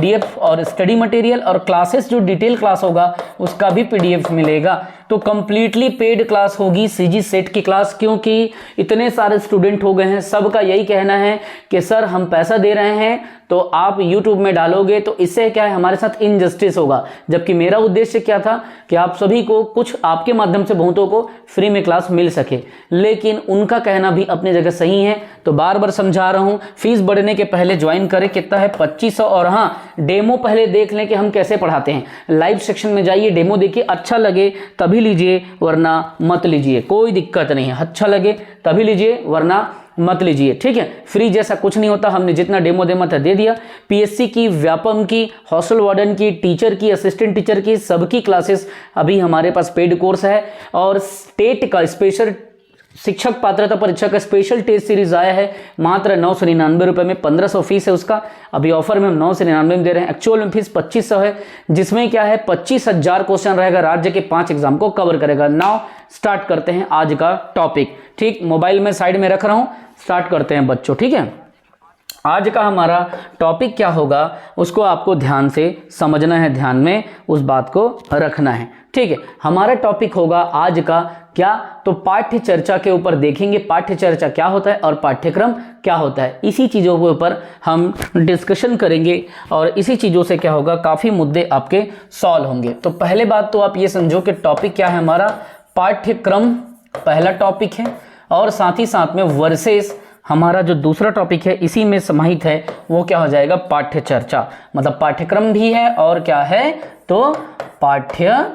PDF और study material और classes जो डिटेल क्लास होगा उसका भी पीडीएफ मिलेगा। तो कंप्लीटली पेड क्लास होगी सीजी सेट की क्लास, क्योंकि इतने सारे स्टूडेंट हो गए हैं, सबका यही कहना है कि सर हम पैसा दे रहे हैं तो आप YouTube में डालोगे तो इससे क्या है, हमारे साथ इनजस्टिस होगा। जबकि मेरा उद्देश्य क्या था कि आप सभी को कुछ आपके माध्यम से बहुतों को फ्री में क्लास मिल सके, लेकिन उनका कहना भी अपनी जगह सही है। तो बार बार समझा रहा हूं, फीस बढ़ने के पहले ज्वाइन करें, कितना है 2500। और हाँ, डेमो पहले देख लें कि हम कैसे पढ़ाते हैं। लाइव सेक्शन में जाइए, डेमो देखिए, अच्छा लगे तभी लीजिए वरना मत लीजिए, कोई दिक्कत नहीं है। अच्छा लगे तभी लीजिए वरना मत लीजिए, ठीक है। फ्री जैसा कुछ नहीं होता, हमने जितना डेमो देना था दे दिया। पीएससी की, व्यापम की, हॉस्टल वार्डन की, टीचर की, असिस्टेंट टीचर की, सबकी क्लासेस अभी हमारे पास पेड कोर्स है। और स्टेट का स्पेशल शिक्षक पात्रता परीक्षा का स्पेशल टेस्ट सीरीज आया है मात्र 999 रुपये में। 1500 फीस है उसका, अभी ऑफर में हम 999 में दे रहे हैं। एक्चुअल में फीस 2500 है, जिसमें क्या है 25,000 क्वेश्चन रहेगा, राज्य के 5 एग्जाम को कवर करेगा। नाउ स्टार्ट करते हैं आज का टॉपिक, ठीक। मोबाइल में साइड में रख रहा हूं, स्टार्ट करते हैं बच्चों, ठीक है। आज का हमारा टॉपिक क्या होगा उसको आपको ध्यान से समझना है, ध्यान में उस बात को रखना है, ठीक है। हमारा टॉपिक होगा आज का क्या, तो पाठ्य चर्चा के ऊपर देखेंगे पाठ्य चर्चा क्या होता है और पाठ्यक्रम क्या होता है। इसी चीज़ों के ऊपर हम डिस्कशन करेंगे और इसी चीज़ों से क्या होगा, काफ़ी मुद्दे आपके सॉल्व होंगे। तो पहले बात तो आप ये समझो कि टॉपिक क्या है हमारा, पाठ्यक्रम पहला टॉपिक है, और साथ ही साथ में वर्सेस हमारा जो दूसरा टॉपिक है इसी में समाहित है, वो क्या हो जाएगा, पाठ्य चर्चा। मतलब पाठ्यक्रम भी है और क्या है, तो पाठ्य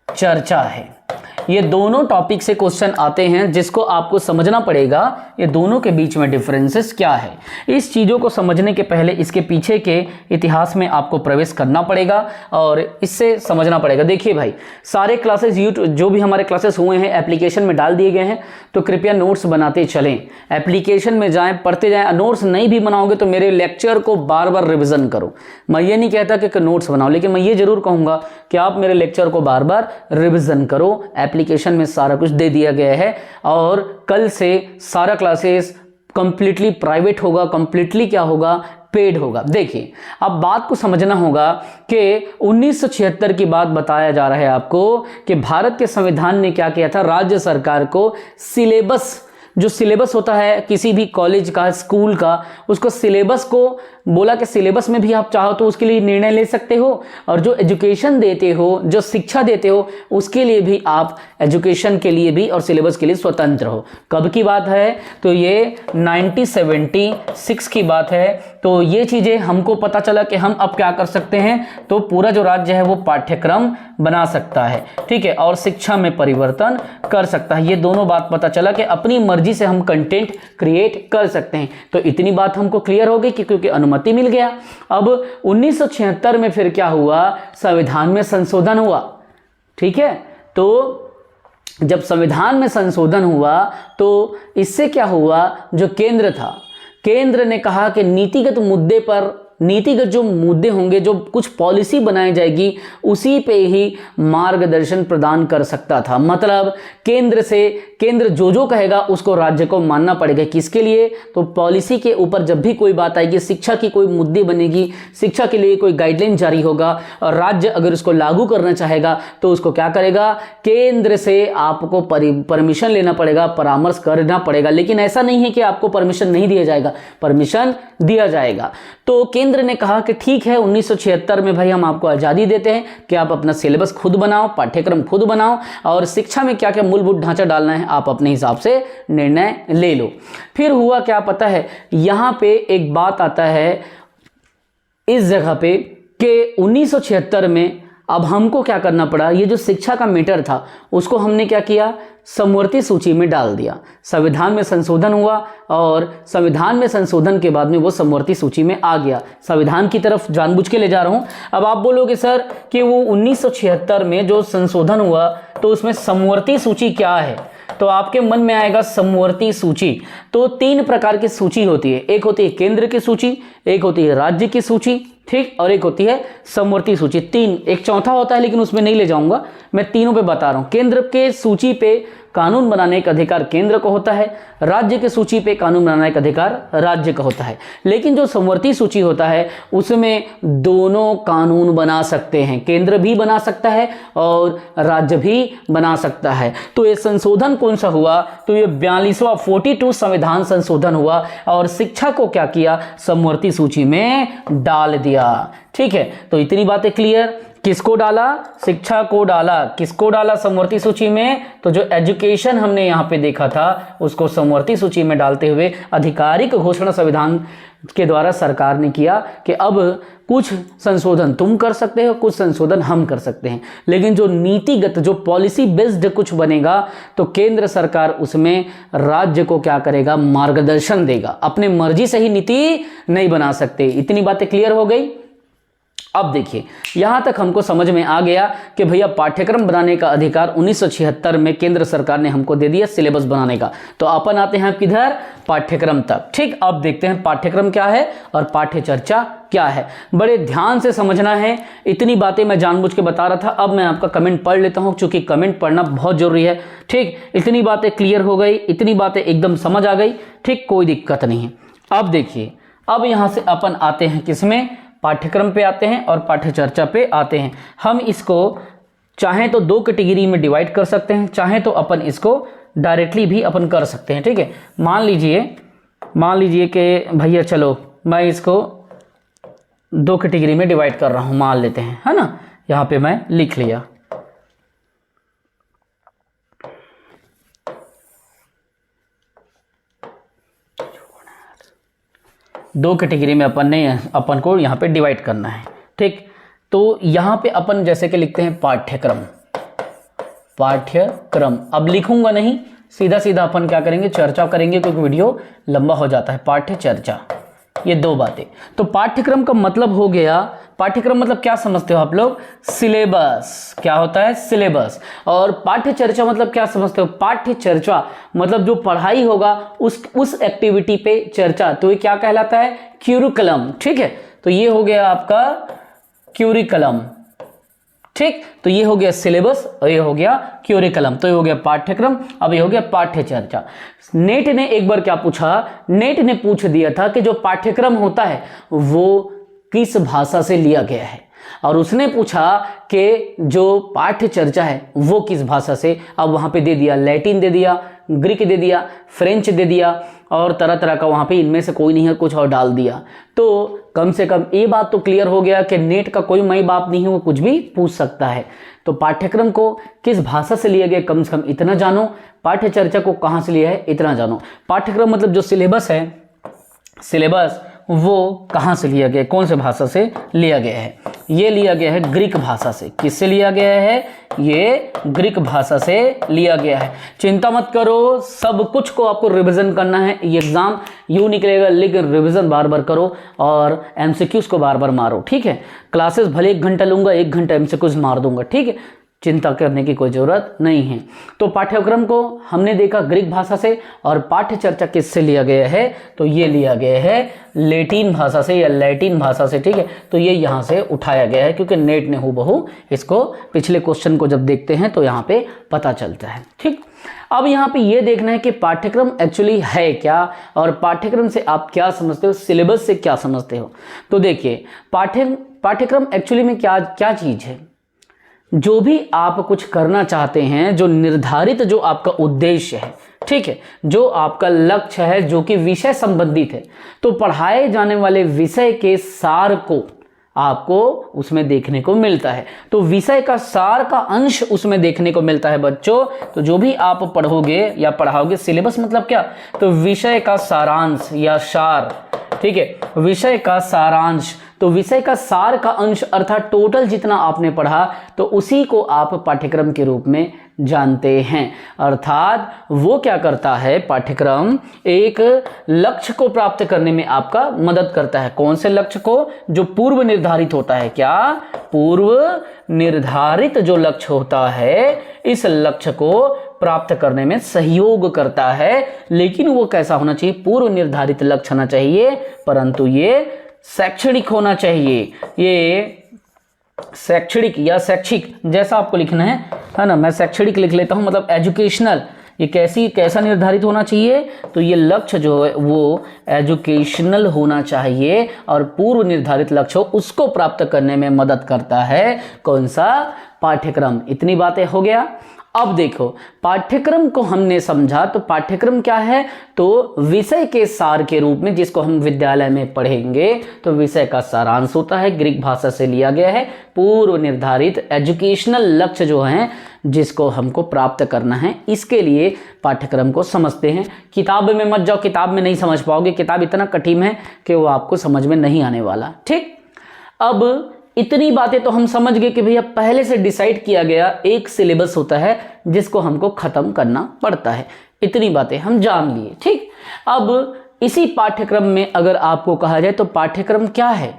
चर्चा है। ये दोनों टॉपिक से क्वेश्चन आते हैं जिसको आपको समझना पड़ेगा, ये दोनों के बीच में डिफरेंसेस क्या है। इस चीज़ों को समझने के पहले इसके पीछे के इतिहास में आपको प्रवेश करना पड़ेगा और इससे समझना पड़ेगा। देखिए भाई, सारे क्लासेस यूट्यूब जो भी हमारे क्लासेस हुए हैं एप्लीकेशन में डाल दिए गए हैं, तो कृपया नोट्स बनाते चलें, एप्लीकेशन में जाएं, पढ़ते जाएं। नोट्स नहीं भी बनाओगे तो मेरे लेक्चर को बार बार रिविजन करो। मैं ये नहीं कहता कि नोट्स बनाओ, लेकिन मैं ये जरूर कहूँगा कि आप मेरे लेक्चर को बार बार रिविजन करो। एप्लीकेशन में सारा कुछ दे दिया गया है और कल से सारा क्लासेस कंप्लीटली प्राइवेट होगा, कंप्लीटली क्या होगा, पेड होगा। देखिए, अब बात को समझना होगा कि 1976 की बात बताया जा रहा है आपको कि भारत के संविधान ने क्या किया था, राज्य सरकार को सिलेबस, जो सिलेबस होता है किसी भी कॉलेज का, स्कूल का, उसको सिलेबस को बोला कि सिलेबस में भी आप चाहो तो उसके लिए निर्णय ले सकते हो, और जो एजुकेशन देते हो, जो शिक्षा देते हो, उसके लिए भी आप एजुकेशन के लिए भी और सिलेबस के लिए स्वतंत्र हो। कब की बात है, तो ये 1976 की बात है। तो ये चीज़ें हमको पता चला कि हम अब क्या कर सकते हैं, तो पूरा जो राज्य है वो पाठ्यक्रम बना सकता है, ठीक है, और शिक्षा में परिवर्तन कर सकता है। ये दोनों बात पता चला कि अपनी मर्जी से हम कंटेंट क्रिएट कर सकते हैं। तो इतनी बात हमको क्लियर हो गई कि क्योंकि अनुमति मिल गया। अब 1976 में फिर क्या हुआ, संविधान में संशोधन हुआ, ठीक है। तो जब संविधान में संशोधन हुआ तो इससे क्या हुआ, जो केंद्र था, केंद्र ने कहा कि नीतिगत मुद्दे पर, नीतिगत जो मुद्दे होंगे, जो कुछ पॉलिसी बनाई जाएगी, उसी पे ही मार्गदर्शन प्रदान कर सकता था। मतलब केंद्र जो कहेगा उसको राज्य को मानना पड़ेगा। किसके लिए, तो पॉलिसी के ऊपर जब भी कोई बात आएगी, शिक्षा की कोई मुद्दे बनेगी, शिक्षा के लिए कोई गाइडलाइन जारी होगा और राज्य अगर उसको लागू करना चाहेगा तो उसको क्या करेगा, केंद्र से आपको परमिशन लेना पड़ेगा, परामर्श करना पड़ेगा। लेकिन ऐसा नहीं है कि आपको परमिशन नहीं दिया जाएगा, परमिशन दिया जाएगा। तो केंद्र ने कहा कि ठीक है, 1976 में भाई हम आपको आज़ादी देते हैं कि आप अपना सिलेबस खुद बनाओ, पाठ्यक्रम खुद बनाओ, और शिक्षा में क्या क्या मूलभूत ढांचा डालना है आप अपने हिसाब से निर्णय ले लो। फिर हुआ क्या पता है, यहां पे एक बात आता है इस जगह पे कि 1976 में अब हमको क्या करना पड़ा, ये जो शिक्षा का मैटर था उसको हमने क्या किया, समवर्ती सूची में डाल दिया। संविधान में संशोधन हुआ और संविधान में संशोधन के बाद में वो समवर्ती सूची में आ गया। संविधान की तरफ जानबूझ के ले जा रहा हूं। अब आप बोलोगे सर कि वो 1976 में जो संशोधन हुआ तो उसमें समवर्ती सूची क्या है, तो आपके मन में आएगा समवर्ती सूची। तो 3 प्रकार की सूची होती है, एक होती है केंद्र की सूची, एक होती है राज्य की सूची, ठीक, और एक होती है समवर्ती सूची। तीन, एक चौथा होता है लेकिन उसमें नहीं ले जाऊंगा, मैं तीनों पे बता रहा हूं। केंद्र के सूची पे कानून बनाने का अधिकार केंद्र को होता है, राज्य के सूची पे कानून बनाने का अधिकार राज्य का होता है। लेकिन जो समवर्ती सूची होता है उसमें दोनों कानून बना सकते हैं, केंद्र भी बना सकता है और राज्य भी बना सकता है। तो ये संशोधन कौन सा हुआ, तो ये 42वां 42 संविधान संशोधन हुआ और शिक्षा को क्या किया, समवर्ती सूची में डाल दिया। ठीक है, तो इतनी बातें क्लियर। किसको डाला, शिक्षा को डाला। किसको डाला समवर्ती सूची में, तो जो एजुकेशन हमने यहां पे देखा था उसको समवर्ती सूची में डालते हुए आधिकारिक घोषणा संविधान के द्वारा सरकार ने किया कि अब कुछ संशोधन तुम कर सकते हो, कुछ संशोधन हम कर सकते हैं, लेकिन जो नीतिगत, जो पॉलिसी बेस्ड कुछ बनेगा तो केंद्र सरकार उसमें राज्य को क्या करेगा, मार्गदर्शन देगा। अपने मर्जी से ही नीति नहीं बना सकते। इतनी बातें क्लियर हो गई। अब देखिए, यहां तक हमको समझ में आ गया कि भैया पाठ्यक्रम बनाने का अधिकार 1976 में केंद्र सरकार ने हमको दे दिया सिलेबस बनाने का। तो अपन आते हैं किधर, पाठ्यक्रम तक। ठीक, अब देखते हैं पाठ्यक्रम क्या है और पाठ्य चर्चा क्या है। बड़े ध्यान से समझना है, इतनी बातें मैं जानबूझ के बता रहा था। अब मैं आपका कमेंट पढ़ लेता हूं क्योंकि कमेंट पढ़ना बहुत जरूरी है। ठीक, इतनी बातें क्लियर हो गई, इतनी बातें एकदम समझ आ गई। ठीक, कोई दिक्कत नहीं है। अब देखिए, अब यहां से अपन आते हैं किसमें, पाठ्यक्रम पे आते हैं और पाठ्य चर्चा पे आते हैं। हम इसको चाहें तो 2 कैटेगरी में डिवाइड कर सकते हैं, चाहें तो अपन इसको डायरेक्टली भी अपन कर सकते हैं। ठीक है, मान लीजिए कि भैया चलो मैं इसको 2 कैटेगरी में डिवाइड कर रहा हूं, मान लेते हैं, है ना। यहां पे मैं लिख लिया। दो कैटेगरी में अपन को यहाँ पे डिवाइड करना है। ठीक, तो यहाँ पे अपन जैसे कि लिखते हैं पाठ्यक्रम। अब लिखूंगा नहीं, सीधा सीधा अपन क्या करेंगे, चर्चा करेंगे क्योंकि वीडियो लंबा हो जाता है। पाठ्य चर्चा, ये 2 बातें। तो पाठ्यक्रम का मतलब हो गया, पाठ्यक्रम मतलब क्या समझते हो आप लोग, सिलेबस। क्या होता है, सिलेबस। और पाठ्य चर्चा मतलब क्या समझते हो, पाठ्य चर्चा मतलब जो पढ़ाई होगा उस एक्टिविटी पे चर्चा, तो ये क्या कहलाता है, क्यूरिकुलम। ठीक है, तो ये हो गया आपका क्यूरिकुलम। ठीक, तो ये हो गया सिलेबस और ये हो गया क्यूरिकुलम। तो ये हो गया पाठ्यक्रम, अब ये हो गया पाठ्य चर्चा। नेट ने एक बार क्या पूछा, नेट ने पूछ दिया था कि जो पाठ्यक्रम होता है वो किस भाषा से लिया गया है, और उसने पूछा कि जो पाठ्य चर्चा है वो किस भाषा से। अब वहां पे दे दिया, लैटिन दे दिया, ग्रीक दे दिया, फ्रेंच दे दिया और तरह तरह का, वहां पे इनमें से कोई नहीं है, कुछ और डाल दिया। तो कम से कम ये बात तो क्लियर हो गया कि नेट का कोई माई बाप नहीं है, वो कुछ भी पूछ सकता है। तो पाठ्यक्रम को किस भाषा से लिया गया कम से कम इतना जानो, पाठ्य चर्चा को कहां से लिया है इतना जानो। पाठ्यक्रम मतलब जो सिलेबस है, सिलेबस वो कहां से लिया गया, कौन से भाषा से लिया गया है, ये लिया गया है ग्रीक भाषा से। किससे लिया गया है, ये ग्रीक भाषा से लिया गया है। चिंता मत करो, सब कुछ को आपको रिवीजन करना है। ये एग्जाम यूं निकलेगा, लेकिन रिवीजन बार बार करो और एमसीक्यूज को बार बार मारो। ठीक है, क्लासेस भले 1 घंटा लूंगा, 1 घंटा एमसीक्यूज मार दूंगा। ठीक है, चिंता करने की कोई जरूरत नहीं है। तो पाठ्यक्रम को हमने देखा ग्रीक भाषा से, और पाठ्य चर्चा किससे लिया गया है, तो ये लिया गया है लैटिन भाषा से या लैटिन भाषा से। ठीक है, तो ये यहाँ से उठाया गया है क्योंकि नेट ने हूबहू इसको पिछले क्वेश्चन को जब देखते हैं तो यहाँ पे पता चलता है। ठीक, अब यहाँ पे ये देखना है कि पाठ्यक्रम एक्चुअली है क्या, और पाठ्यक्रम से आप क्या समझते हो, सिलेबस से क्या समझते हो। तो देखिए, पाठ्यक्रम एक्चुअली में क्या क्या चीज है। जो भी आप कुछ करना चाहते हैं, जो निर्धारित जो आपका उद्देश्य है, ठीक है, जो आपका लक्ष्य है, जो कि विषय संबंधित है, तो पढ़ाए जाने वाले विषय के सार को आपको उसमें देखने को मिलता है। तो विषय का सार का अंश उसमें देखने को मिलता है बच्चों। तो जो भी आप पढ़ोगे या पढ़ाओगे, सिलेबस मतलब क्या, तो विषय का सारांश या सार। ठीक है, विषय का सारांश, तो विषय का सार का अंश अर्थात टोटल जितना आपने पढ़ा तो उसी को आप पाठ्यक्रम के रूप में जानते हैं। अर्थात वो क्या करता है, पाठ्यक्रम एक लक्ष्य को प्राप्त करने में आपका मदद करता है। कौन से लक्ष्य को, जो पूर्व निर्धारित होता है। क्या, पूर्व निर्धारित जो लक्ष्य होता है, इस लक्ष्य को प्राप्त करने में सहयोग करता है। लेकिन वो कैसा होना चाहिए, पूर्व निर्धारित लक्ष्य होना चाहिए, परंतु ये शैक्षणिक होना चाहिए। ये शैक्षणिक या शैक्षिक जैसा आपको लिखना है ना, मैं शैक्षणिक लिख लेता हूं, मतलब एजुकेशनल। ये कैसा निर्धारित होना चाहिए, तो ये लक्ष्य जो है वो एजुकेशनल होना चाहिए और पूर्व निर्धारित लक्ष्य हो उसको प्राप्त करने में मदद करता है कौन सा, पाठ्यक्रम। इतनी बातें हो गया। अब देखो पाठ्यक्रम को हमने समझा, तो पाठ्यक्रम क्या है, तो विषय के सार के रूप में जिसको हम विद्यालय में पढ़ेंगे, तो विषय का सारांश होता है, ग्रीक भाषा से लिया गया है, पूर्व निर्धारित एजुकेशनल लक्ष्य जो हैं जिसको हमको प्राप्त करना है, इसके लिए पाठ्यक्रम को समझते हैं। किताब में मत जाओ, किताब में नहीं समझ पाओगे, किताब इतना कठिन है कि वो आपको समझ में नहीं आने वाला। ठीक, अब इतनी बातें तो हम समझ गए कि भैया पहले से डिसाइड किया गया एक सिलेबस होता है जिसको हमको खत्म करना पड़ता है। इतनी बातें हम जान लिए। ठीक, अब इसी पाठ्यक्रम में अगर आपको कहा जाए तो पाठ्यक्रम क्या है,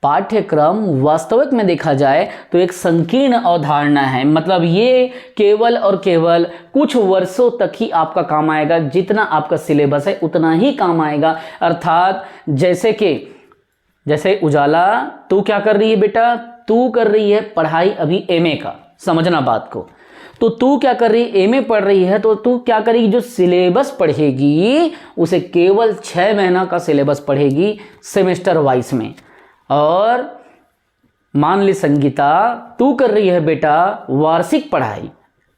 पाठ्यक्रम वास्तविक में देखा जाए तो एक संकीर्ण अवधारणा है। मतलब ये केवल और केवल कुछ वर्षों तक ही आपका काम आएगा, जितना आपका सिलेबस है उतना ही काम आएगा। अर्थात जैसे उजाला, तू क्या कर रही है बेटा, तू कर रही है पढ़ाई अभी एमए का, समझना बात को। तो तू क्या कर रही है, एमए पढ़ रही है, तो तू क्या करेगी, जो सिलेबस पढ़ेगी उसे केवल 6 महीना का सिलेबस पढ़ेगी सेमेस्टर वाइज में। और मान ली संगीता, तू कर रही है बेटा वार्षिक पढ़ाई,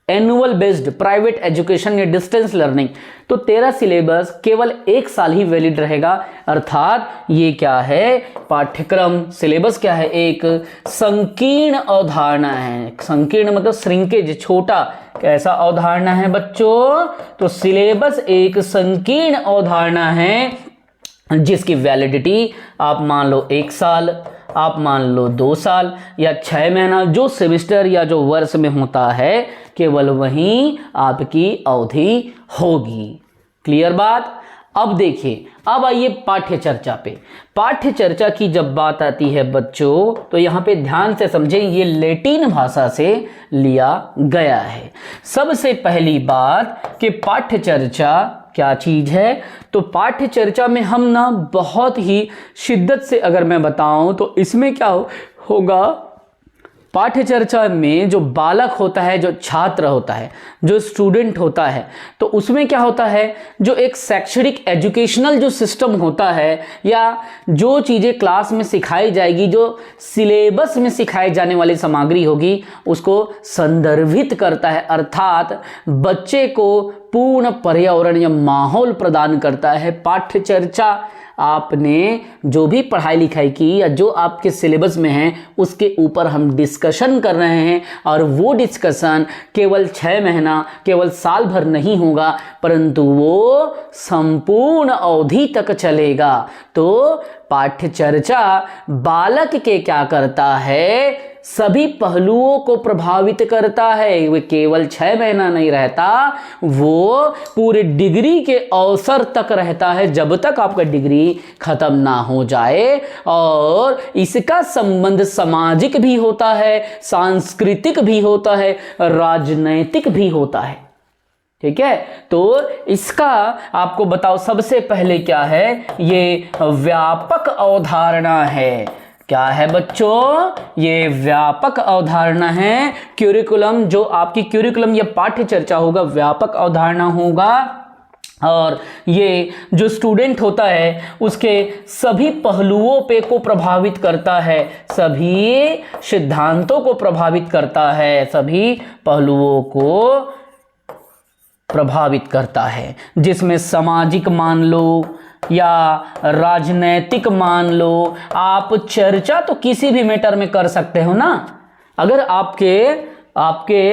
एनुअल बेस्ड प्राइवेट एजुकेशन या डिस्टेंस लर्निंग, तो तेरा सिलेबस केवल 1 साल ही वैलिड रहेगा। अर्थात ये क्या है, पाठ्यक्रम सिलेबस क्या है, एक संकीर्ण अवधारणा है। संकीर्ण मतलब श्रिंकेज, छोटा, कैसा अवधारणा है बच्चों, तो सिलेबस एक संकीर्ण अवधारणा है जिसकी वैलिडिटी आप मान लो 1 साल, आप मान लो 2 साल या 6 महीना, जो सेमेस्टर या जो वर्ष में होता है केवल वहीं आपकी अवधि होगी। क्लियर बात। अब देखिए, अब आइए पाठ्य चर्चा पे। पाठ्य चर्चा की जब बात आती है बच्चों, तो यहाँ पे ध्यान से समझें, ये लैटिन भाषा से लिया गया है। सबसे पहली बात कि पाठ्य चर्चा क्या चीज है, तो पाठ्य चर्चा में हम ना बहुत ही शिद्दत से अगर मैं बताऊं तो इसमें क्या होगा, पाठ्य चर्चा में जो बालक होता है, जो छात्र होता है, जो स्टूडेंट होता है, तो उसमें क्या होता है, जो एक शैक्षणिक एजुकेशनल जो सिस्टम होता है या जो चीज़ें क्लास में सिखाई जाएगी, जो सिलेबस में सिखाई जाने वाली सामग्री होगी, उसको संदर्भित करता है। अर्थात बच्चे को पूर्ण पर्यावरण या माहौल प्रदान करता है। पाठ्य चर्चा आपने जो भी पढ़ाई लिखाई की या जो आपके सिलेबस में है उसके ऊपर हम डिस्कशन कर रहे हैं, और वो डिस्कशन केवल 6 महीना, केवल साल भर नहीं होगा, परंतु वो संपूर्ण अवधि तक चलेगा। तो पाठ्य चर्चा बालक के क्या करता है, सभी पहलुओं को प्रभावित करता है। वे केवल 6 महीना नहीं रहता, वो पूरे डिग्री के अवसर तक रहता है, जब तक आपका डिग्री खत्म ना हो जाए। और इसका संबंध सामाजिक भी होता है, सांस्कृतिक भी होता है, राजनैतिक भी होता है। ठीक है, तो इसका आपको बताओ सबसे पहले क्या है, ये व्यापक अवधारणा है। क्या है बच्चों, ये व्यापक अवधारणा है। क्यूरिकुलम, जो आपकी क्यूरिकुलम या पाठ्य चर्चा होगा, व्यापक अवधारणा होगा। और ये जो स्टूडेंट होता है उसके सभी पहलुओं पे को प्रभावित करता है, सभी सिद्धांतों को प्रभावित करता है, सभी पहलुओं को प्रभावित करता है, जिसमें सामाजिक मान लो या राजनैतिक मान लो। आप चर्चा तो किसी भी मैटर में कर सकते हो ना। अगर आपके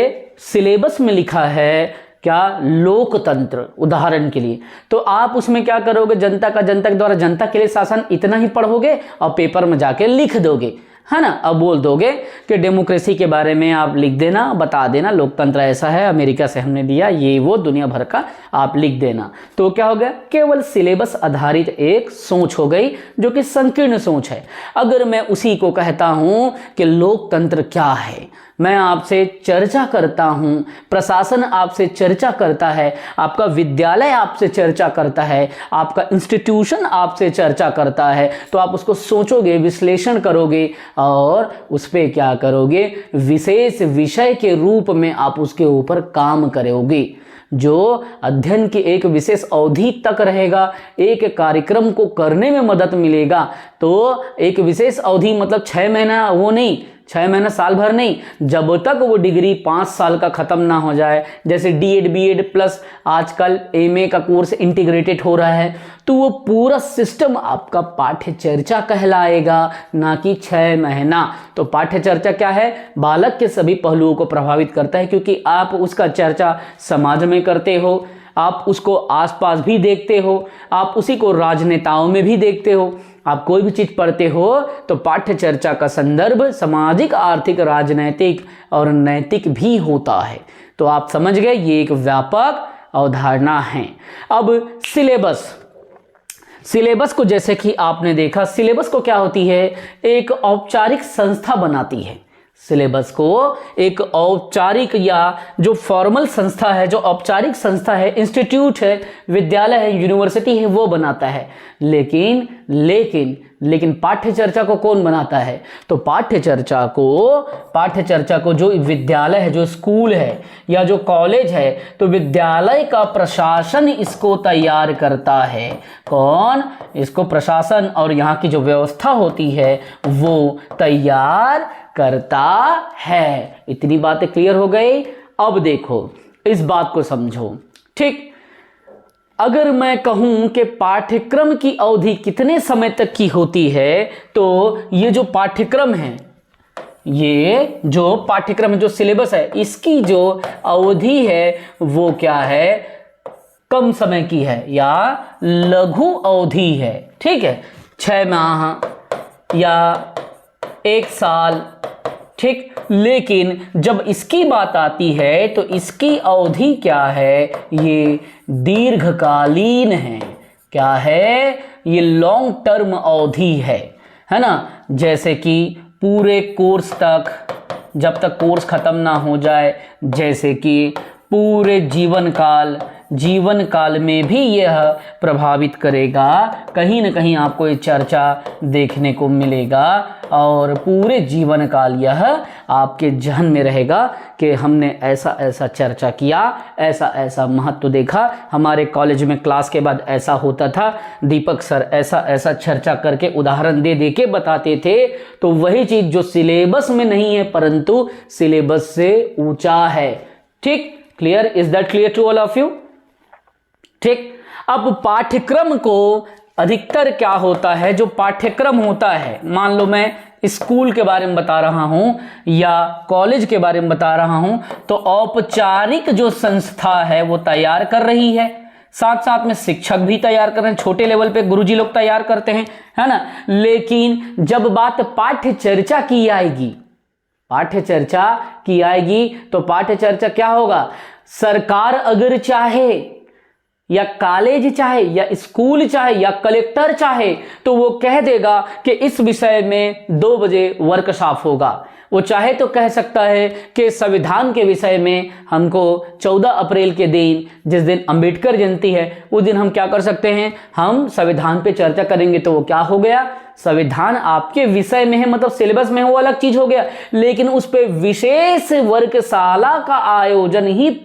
सिलेबस में लिखा है क्या, लोकतंत्र उदाहरण के लिए, तो आप उसमें क्या करोगे, जनता के द्वारा जनता के लिए शासन, इतना ही पढ़ोगे और पेपर में जाके लिख दोगे, है ना। अब बोल दोगे कि डेमोक्रेसी के बारे में आप लिख देना, बता देना, लोकतंत्र ऐसा है, अमेरिका से हमने लिया, ये वो दुनिया भर का आप लिख देना। तो क्या हो गया, केवल सिलेबस आधारित एक सोच हो गई जो कि संकीर्ण सोच है। अगर मैं उसी को कहता हूं कि लोकतंत्र क्या है, मैं आपसे चर्चा करता हूं, प्रशासन आपसे चर्चा करता है, आपका विद्यालय आपसे चर्चा करता है, आपका इंस्टीट्यूशन आपसे चर्चा करता है, तो आप उसको सोचोगे, विश्लेषण करोगे और उस पर क्या करोगे, विशेष विषय के रूप में आप उसके ऊपर काम करोगे, जो अध्ययन की एक विशेष अवधि तक रहेगा, एक कार्यक्रम को करने में मदद मिलेगा। तो एक विशेष अवधि मतलब 6 महीना, वो नहीं 6 महीना साल भर नहीं, जब तक वो डिग्री 5 साल का खत्म ना हो जाए। जैसे डीएड बीएड प्लस आजकल एमए का कोर्स इंटीग्रेटेड हो रहा है, तो वो पूरा सिस्टम आपका पाठ्य चर्चा कहलाएगा, ना कि 6 महीना। तो पाठ्य चर्चा क्या है, बालक के सभी पहलुओं को प्रभावित करता है, क्योंकि आप उसका चर्चा समाज में करते हो, आप उसको आसपास भी देखते हो, आप उसी को राजनेताओं में भी देखते हो। आप कोई भी चीज पढ़ते हो तो पाठ्य चर्चा का संदर्भ सामाजिक, आर्थिक, राजनैतिक और नैतिक भी होता है। तो आप समझ गए, ये एक व्यापक अवधारणा है। अब सिलेबस को जैसे कि आपने देखा, सिलेबस को क्या होती है, एक औपचारिक संस्था बनाती है। सिलेबस को एक औपचारिक या जो फॉर्मल संस्था है, जो औपचारिक संस्था है, इंस्टीट्यूट है, विद्यालय है, यूनिवर्सिटी है, वो बनाता है। लेकिन पाठ्य चर्चा को कौन बनाता है, तो पाठ्य चर्चा को जो विद्यालय है, जो स्कूल है या जो कॉलेज है, तो विद्यालय का प्रशासन इसको तैयार करता है। कौन? इसको प्रशासन और यहाँ की जो व्यवस्था होती है वो तैयार करता है। इतनी बातें क्लियर हो गई। अब देखो, इस बात को समझो, ठीक। अगर मैं कहूं कि पाठ्यक्रम की अवधि कितने समय तक की होती है, तो ये जो पाठ्यक्रम है, ये जो पाठ्यक्रम है, जो सिलेबस है, इसकी जो अवधि है वो क्या है, कम समय की है या लघु अवधि है। ठीक है, 6 माह या 1 साल, ठीक। लेकिन जब इसकी बात आती है तो इसकी अवधि क्या है, ये दीर्घकालीन है। क्या है, ये लॉन्ग टर्म अवधि है ना। जैसे कि पूरे कोर्स तक, जब तक कोर्स खत्म ना हो जाए, जैसे कि पूरे जीवन काल में भी यह प्रभावित करेगा। कहीं ना कहीं आपको ये चर्चा देखने को मिलेगा और पूरे जीवन काल यह आपके जहन में रहेगा कि हमने ऐसा ऐसा चर्चा किया, ऐसा ऐसा महत्व देखा, हमारे कॉलेज में क्लास के बाद ऐसा होता था, दीपक सर ऐसा ऐसा चर्चा करके उदाहरण दे दे के बताते थे। तो वही चीज जो सिलेबस में नहीं है परंतु सिलेबस से ऊंचा है। ठीक, clear? Is that clear to all of you? ठीक। अब पाठ्यक्रम को अधिकतर क्या होता है, जो पाठ्यक्रम होता है, मान लो मैं स्कूल के बारे में बता रहा हूं या कॉलेज के बारे में बता रहा हूं, तो औपचारिक जो संस्था है वो तैयार कर रही है, साथ साथ में शिक्षक भी तैयार कर रहे हैं, छोटे लेवल पे गुरुजी लोग तैयार करते हैं, है ना। लेकिन जब बात पाठ्य चर्चा की आएगी, तो पाठ्य चर्चा क्या होगा, सरकार अगर चाहे या कॉलेज चाहे या स्कूल चाहे या कलेक्टर चाहे तो वो कह देगा कि इस विषय में 2 बजे वर्कशॉप होगा। वो चाहे तो कह सकता है कि संविधान के विषय में हमको 14 अप्रैल के दिन, जिस दिन अंबेडकर जयंती है, उस दिन हम क्या कर सकते हैं, हम संविधान पे चर्चा करेंगे। तो वो क्या हो गया, संविधान आपके विषय में है, मतलब सिलेबस में है, वो अलग चीज हो गया। लेकिन उस पे विशेष वर्गशाला का आयोजन ही